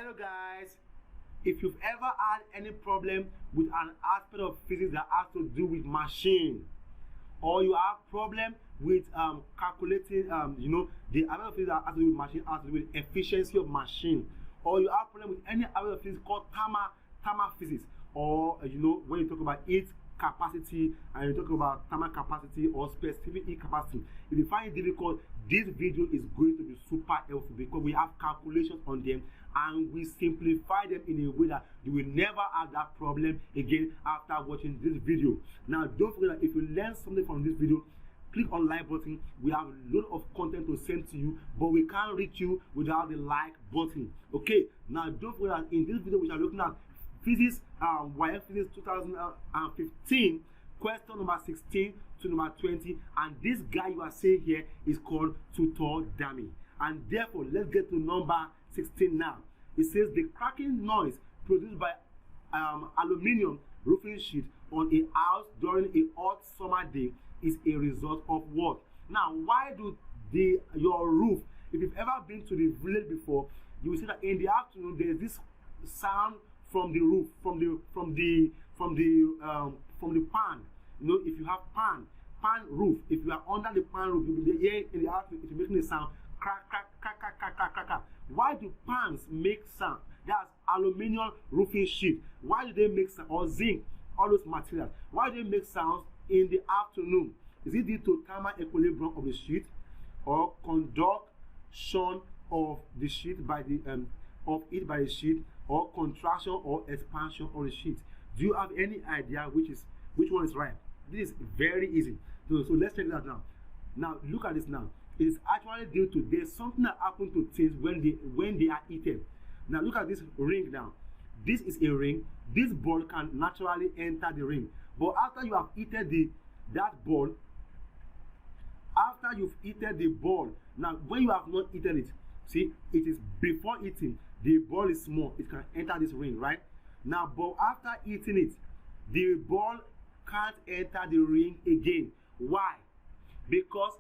Hello guys, if you've ever had any problem with an aspect of physics that has to do with machine, or you have problem with calculating the amount of physics that has to do with machine, has to do with efficiency of machine, or you have problem with any amount of physics called thermal physics, or when you talk about heat capacity and you talk about thermal capacity or specific heat capacity, if you find it difficult, this video is going to be super helpful because we have calculations on them and we simplify them in a way that you will never have that problem again after watching this video. Now don't forget that if you learn something from this video, click on like button. We have a lot of content to send to you, but we can't reach you without the like button. Okay, now don't forget that in this video we are looking at physics, Waec Physics 2015, question number 16 to number 20, and this guy you are seeing here is called tutor dummy. And therefore, let's get to number 16 now. It says the cracking noise produced by aluminium roofing sheet on a house during a hot summer day is a result of what? Now, why do your roof, if you've ever been to the village before, you will see that in the afternoon there is this sound from the roof, from the pan. If you have pan roof, if you are under the pan roof, you will be hearing in the afternoon, it's making a sound crack, crack, crack, crack, crack, crack, crack, crack. Why do pans make sound? That's aluminium roofing sheet. Why do they make sound? Or zinc, all those materials. Why do they make sounds in the afternoon? Is it due to thermal equilibrium of the sheet, or conduction of the sheet by the of it by the sheet, or contraction or expansion of the sheet? Do you have any idea which one is right? This is very easy. So let's check that now. Now look at this now. It is actually due to there's something that happens to things when they are heated. Now look at this ring now. This is a ring. This ball can naturally enter the ring. But after you have heated that ball, after you've heated the ball, now when you have not heated it, see, it is before eating, the ball is small, it can enter this ring, right? Now, but after eating it, the ball can't enter the ring again. Why? Because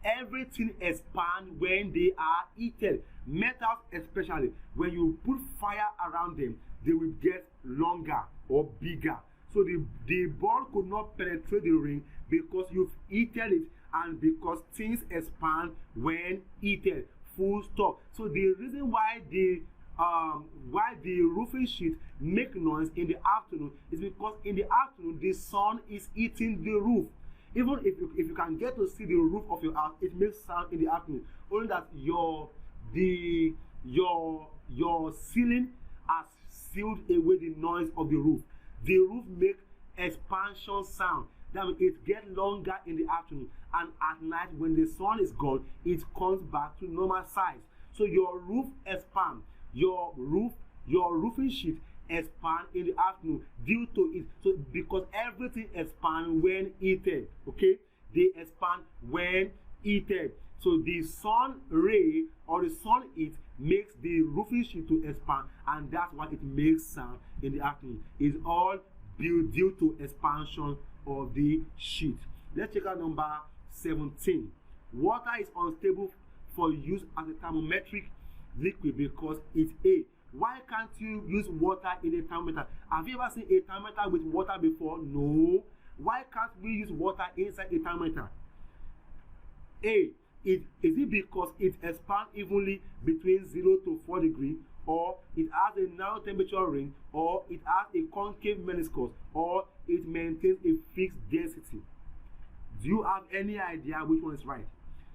everything expands when they are heated. Metals especially, when you put fire around them, they will get longer or bigger. So the ball could not penetrate the ring because you've heated it and because things expand when heated. Full stop. So the reason why the roofing sheet make noise in the afternoon is because in the afternoon the sun is heating the roof. Even if you can get to see the roof of your house, it makes sound in the afternoon. Only that your ceiling has sealed away the noise of the roof. The roof makes expansion sound. That means it gets longer in the afternoon, and at night when the sun is gone, it comes back to normal size. So your roof expands. Your roofing sheet expand in the afternoon due to it. So because everything expands when heated, okay? They expand when heated. So the sun ray or the sun heat makes the roofing sheet to expand, and that's why it makes sound in the afternoon. It's all due to expansion of the sheet. Let's check out number 17. Water is unstable for use as a thermometric liquid because it's A. Why can't you use water in a thermometer? Have you ever seen a thermometer with water before? No. Why can't we use water inside a thermometer? A. Is it because it expands evenly between 0 to 4 degrees, or it has a narrow temperature range, or it has a concave meniscus, or it maintains a fixed density? Do you have any idea which one is right?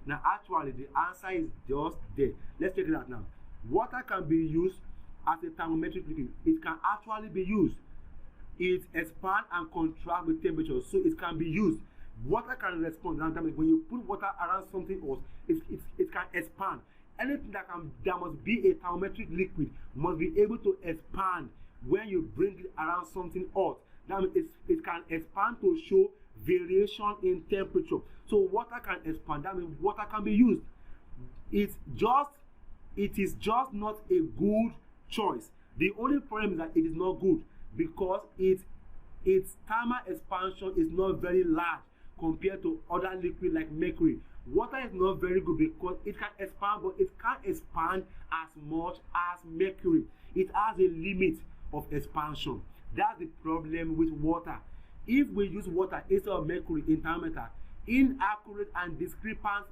Now actually the answer is just there. Let's check it out now. Water can be used as a thermometric liquid. It can actually be used. It expands and contracts with temperature, so it can be used. Water can respond. When you put water around something else, it can expand. Anything that must be a thermometric liquid must be able to expand when you bring it around something hot. That means it can expand to show variation in temperature. So water can expand. That means water can be used. It is just not a good choice. The only problem is that it is not good because its thermal expansion is not very large compared to other liquid like mercury. Water is not very good because it can expand, but it can't expand as much as mercury. it has a limit of expansion. That's the problem with water. If we use water instead of mercury in thermometer, inaccurate and discrepant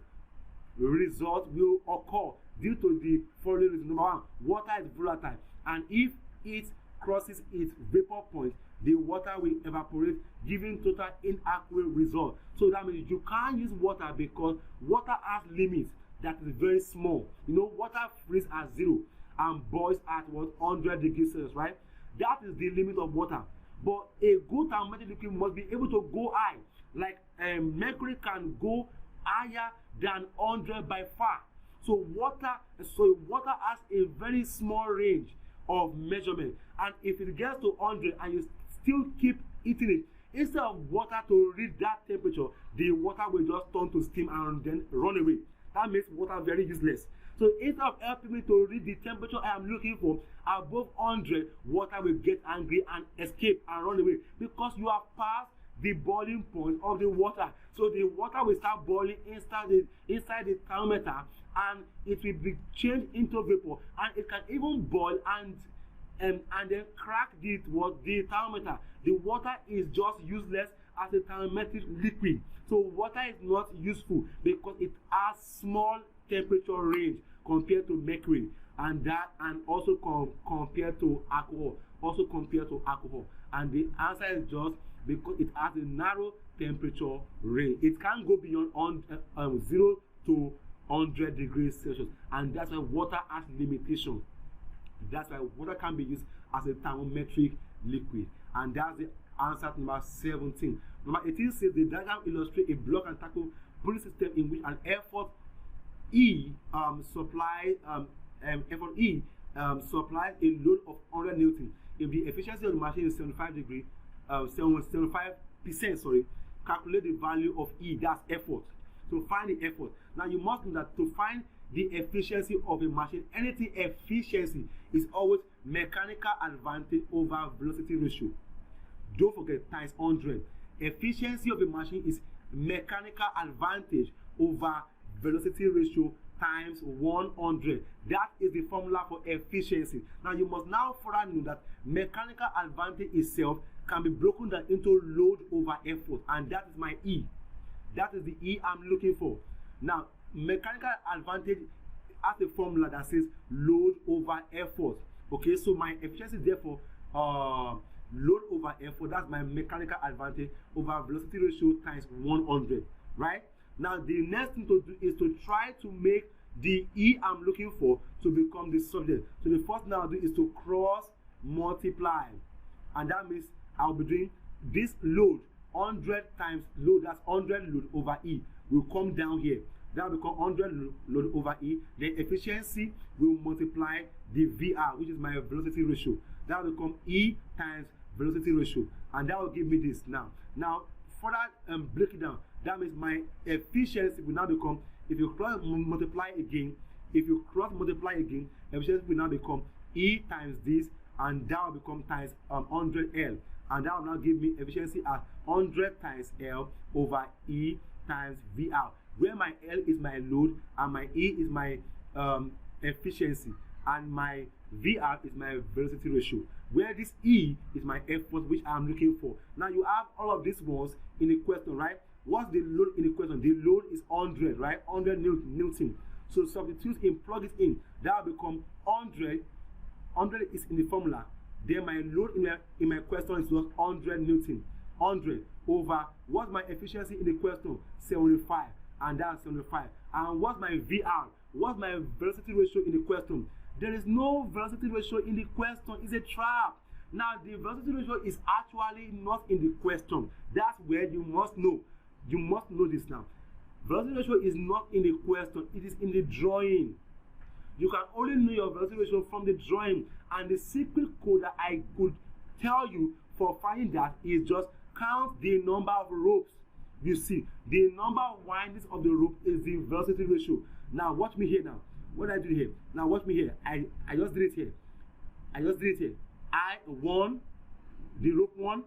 results will occur due to the following reasons. Number one, water is volatile, and if it crosses its vapor point, the water will evaporate, giving total inaccurate result. So that means you can't use water because water has limits that is very small. You know, water freezes at 0 and boils at what, 100 degrees Celsius, right? That is the limit of water. But a good thermometric liquid must be able to go high. Like mercury can go higher than 100 by far. So water has a very small range of measurement. And if it gets to 100 and you still keep eating it, instead of water to reach that temperature, the water will just turn to steam and then run away. That makes water very useless. So instead of helping me to reach the temperature I am looking for above 100, water will get angry and escape and run away because you have passed the boiling point of the water. So the water will start boiling inside the thermometer, and it will be changed into vapor, and it can even boil and then crack the thermometer. The water is just useless as a thermometric liquid. So water is not useful because it has small temperature range compared to mercury, and also compared to alcohol. And the answer is just because it has a narrow temperature range. It can't go beyond 0 to 100 degrees Celsius, and that's why water has limitation. That's why water can be used as a thermometric liquid, and that's the answer to number 17. Number 18 says the diagram illustrates a block and tackle pulley system in which an effort E supplies a load of 100 Newton. If the efficiency of the machine is 75%, calculate the value of E, that's effort. So find the effort. Now you must know that to find the efficiency of a machine, anything efficiency is always mechanical advantage over velocity ratio. Don't forget, times 100. Efficiency of a machine is mechanical advantage over velocity ratio times 100. That is the formula for efficiency. Now you must now further know that mechanical advantage itself can be broken down into load over effort, and that is my E. That is the E I'm looking for. Now mechanical advantage has a formula that says load over effort. Okay, so my efficiency therefore load over effort, that's my mechanical advantage over velocity ratio times 100, right? Now the next thing to do is to try to make the E I'm looking for to become the subject. So the first thing I'll do is to cross multiply, and that means I'll be doing this load 100 times load, that's 100 load over E, will come down here. That will become 100 load over E. The efficiency will multiply the VR, which is my velocity ratio. That will become E times velocity ratio, and that will give me this. Now further break it down. That means my efficiency will now become, if you cross multiply again, efficiency will now become E times this, and that will become times 100L, and that will now give me efficiency as 100 times L over E times VR, where my L is my load and my E is my efficiency, and my VR is my velocity ratio, where this E is my effort which I am looking for. Now you have all of these ones in the question, right? What's the load in the question? The load is 100, right? 100 Newton. So substitute in, plug it in. That will become 100. 100 is in the formula. Then my load in my question is just 100 Newton. 100 over what's my efficiency in the question? 75. And that's 75. And what's my VR? What's my velocity ratio in the question? There is no velocity ratio in the question. It's a trap. Now the velocity ratio is actually not in the question. That's where you must know. You must know this now. Velocity ratio is not in the question. It is in the drawing. You can only know your velocity ratio from the drawing. And the secret code that I could tell you for finding that is just count the number of ropes. You see, the number of windings of the rope is the velocity ratio. Now watch me here now. What did I do here? Now watch me here. I just did it here. I 1, the rope 1,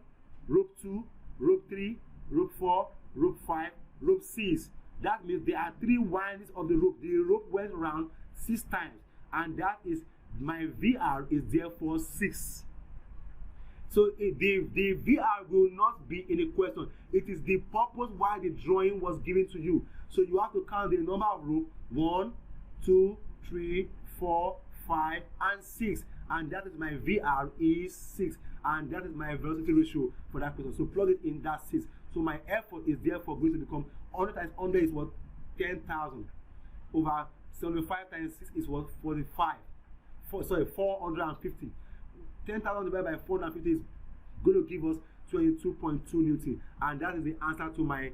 rope 2, rope 3, rope 4, rope 5, rope 6. That means there are 3 windings of the rope. The rope went around 6 times, and that is my VR is therefore 6. So the VR will not be in the question. It is the purpose why the drawing was given to you. So you have to count the number of rows: 1, 2, 3, 4, 5, and 6. And that is my VR is 6. And that is my velocity ratio for that question. So plug it in, that 6. So my effort is therefore going to become 100 times 100 is what? 10,000. Over 75 times 6 is what? 45. 450. 10,000 divided by 450 is going to give us 22.2 Newton, and that is the answer to my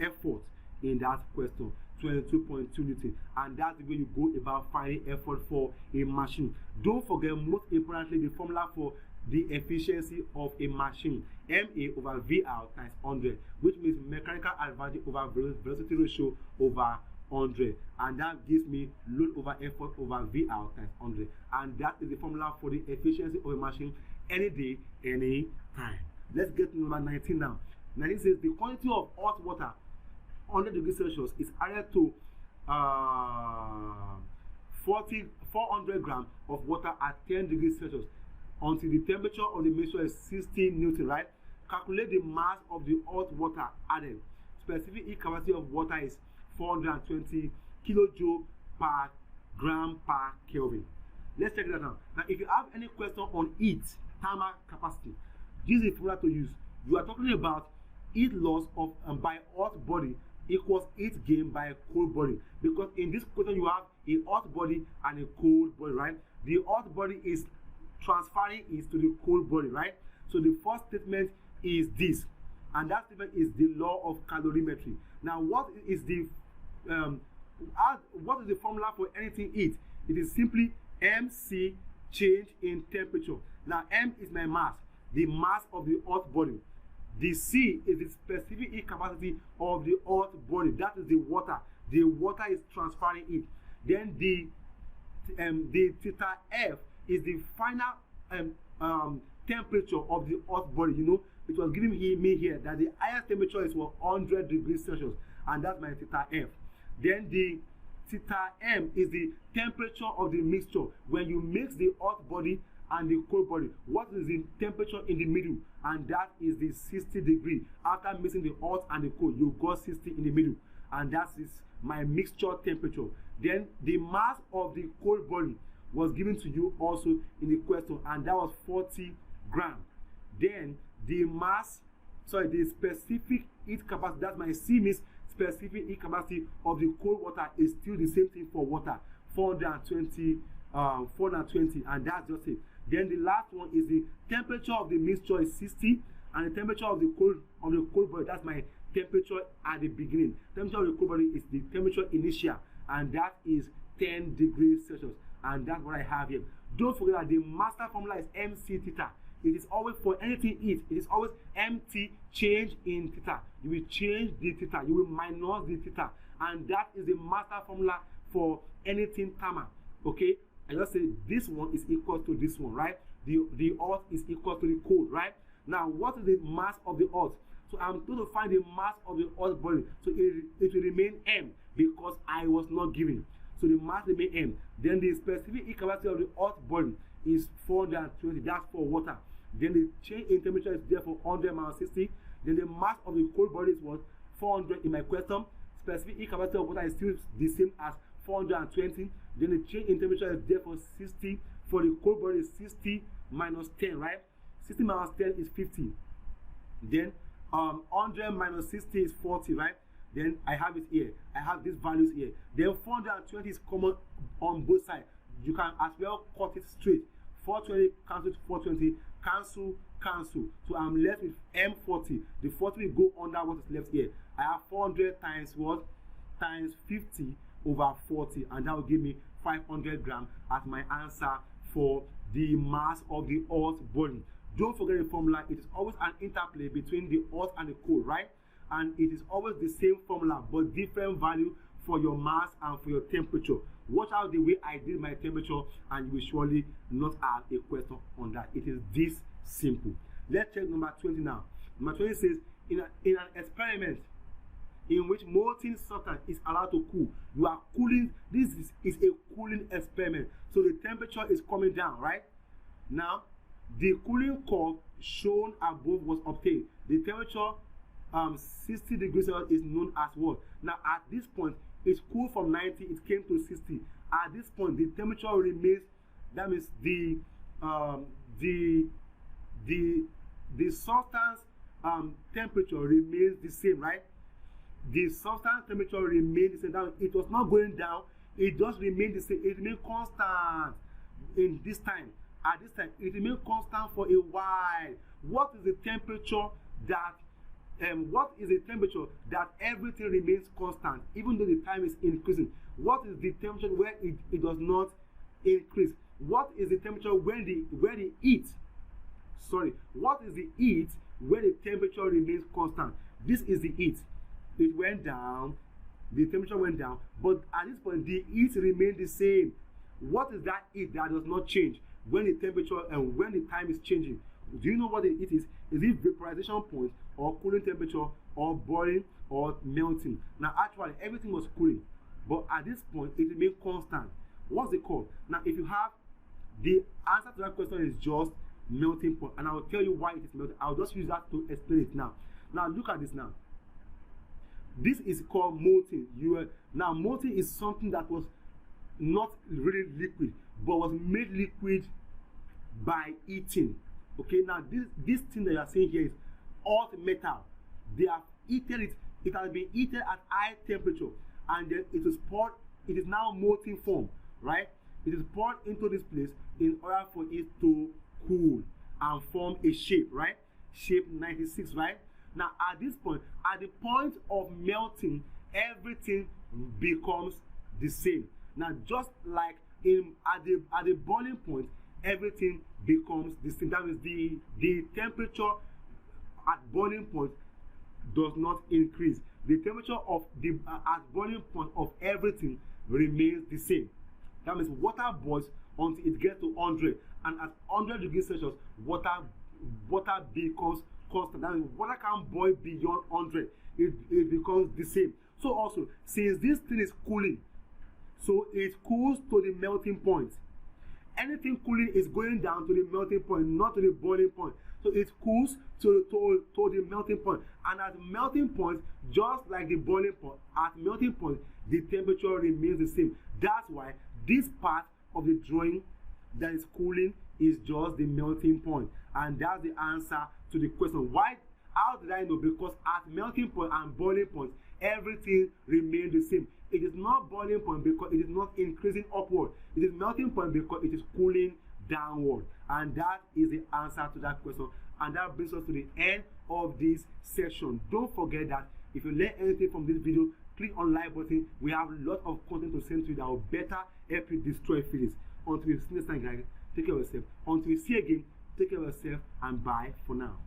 effort in that question. 22.2 Newton, and that's the way you go about finding effort for a machine. Don't forget, most importantly, the formula for the efficiency of a machine: MA over VR times 100, which means mechanical advantage over velocity ratio over 100, and that gives me load over effort over VR times 100, and that is the formula for the efficiency of a machine any day, any time. Let's get to number 19 now. 19 says the quantity of hot water 100 degrees Celsius is added to 400 grams of water at 10 degrees Celsius until the temperature of the mixture is 60 Newton, right? Calculate the mass of the hot water added. Specific heat capacity of water is 420 kilojoule per gram per Kelvin. Let's check that out. Now, if you have any question on heat thermal capacity, this is the formula to use. You are talking about heat loss of by hot body equals heat gain by a cold body, because in this question you have a hot body and a cold body, right? The hot body is transferring heat to the cold body, right? So the first statement is this, and that statement is the law of calorimetry. Now, what is the formula for anything heat? It is simply MC change in temperature. Now, M is my mass, the mass of the hot body. The C is the specific heat capacity of the hot body. That is the water. The water is transferring heat. Then the theta F is the final temperature of the hot body. You know, it was giving me here that the highest temperature is 100 degrees Celsius, and that's my theta F. Then the theta M is the temperature of the mixture. When you mix the hot body and the cold body, what is the temperature in the middle? And that is the 60 degree. After mixing the hot and the cold, you got 60 in the middle, and that is my mixture temperature. Then the mass of the cold body was given to you also in the question, and that was 40 grams. Then the the specific heat capacity, that's my C means specific heat capacity of the cold water, is still the same thing for water, 420, and that's just it. Then the last one is the temperature of the mixture is 60, and the temperature of the cold body, that's my temperature at the beginning. Temperature of the cold body is the temperature initial, and that is 10 degrees Celsius, and that's what I have here. Don't forget that the master formula is MC theta. It is always for anything heat, it is always MT change in theta. You will change the theta, you will minus the theta, and that is the master formula for anything thermal. Okay, I just say this one is equal to this one, right? The hot is equal to the cold, right? Now, what is the mass of the hot? So I'm going to find the mass of the hot body. So it will remain M, because I was not given. So the mass remain M. Then the specific heat capacity of the hot body is 420. That's for water. Then the change in temperature is therefore 100 minus 60. Then the mass of the cold body is what? 400 in my question. Specific heat capacity of water is still the same as 420. Then the change in temperature is therefore 60. For the cold body is 60 minus 10, right? 60 minus 10 is 50. Then 100 minus 60 is 40, right? Then I have it here. I have these values here. Then 420 is common on both sides. You can as well cut it straight. 420 cancel to 420, cancel. So I'm left with M40. The 40 will go under what is left here. I have 400 times what? Times 50 over 40, and that will give me 500 grams as my answer for the mass of the hot body. Don't forget the formula. It is always an interplay between the hot and the cold, right? And it is always the same formula but different value for your mass and for your temperature. Watch out the way I did my temperature, and you will surely not have a question on that. It is this simple. Let's check number 20 now. Number 20 says, in an experiment, in which molten substance is allowed to cool. You are cooling. This is a cooling experiment. So the temperature is coming down, right? Now, the cooling curve shown above was obtained. The temperature 60 degrees Celsius is known as what? Now, at this point, it's cooled from 90, it came to 60. At this point, the temperature remains, that means the substance temperature remains the same, right? The substance temperature remains the same. That it was not going down, it just remained the same. It remained constant in this time. At this time, it remained constant for a while. What is the temperature that everything remains constant, even though the time is increasing? What is the temperature where it does not increase? What is the temperature when the heat? Sorry, what is the heat where the temperature remains constant? This is the heat. It went down, the temperature went down, but at this point the heat remained the same. What is that heat that does not change when the temperature and when the time is changing? Do you know what the heat is? Is it vaporization point, or cooling temperature, or boiling, or melting? Now actually everything was cooling, but at this point it remained constant. What's it called? Now if you have the answer to that question is just melting point, and I will tell you why it is melting. I'll just use that to explain it now. Now look at this now. This is called molten. Now molten is something that was not really liquid, but was made liquid by heating. Okay, now this thing that you are seeing here is hot metal. They have heated it. It has been heated at high temperature, and then it is poured. It is now molten form, right? It is poured into this place in order for it to cool and form a shape, right? Shape 96, right? Now at this point, at the point of melting, everything becomes the same. Now just like at the boiling point, everything becomes the same. That means the temperature at boiling point does not increase. The temperature of the at boiling point of everything remains the same. That means water boils until it gets to 100, and at 100 degrees Celsius, water becomes constant. That means water can't boil beyond 100. It becomes the same. So also, since this thing is cooling, so it cools to the melting point. Anything cooling is going down to the melting point, not to the boiling point. So it cools to the melting point. And at melting point, just like the boiling point, at melting point, the temperature remains the same. That's why this part of the drawing that is cooling is just the melting point. And that's the answer to the question. Why? How did I know? Because at melting point and boiling point, everything remains the same. It is not boiling point because it is not increasing upward. It is melting point because it is cooling downward. And that is the answer to that question. And that brings us to the end of this session. Don't forget that if you learn anything from this video, click on like button. We have a lot of content to send to you that will better help you destroy physics. Until we see next time, guys, take care of yourself. Until we see you again, take care of yourself and bye for now.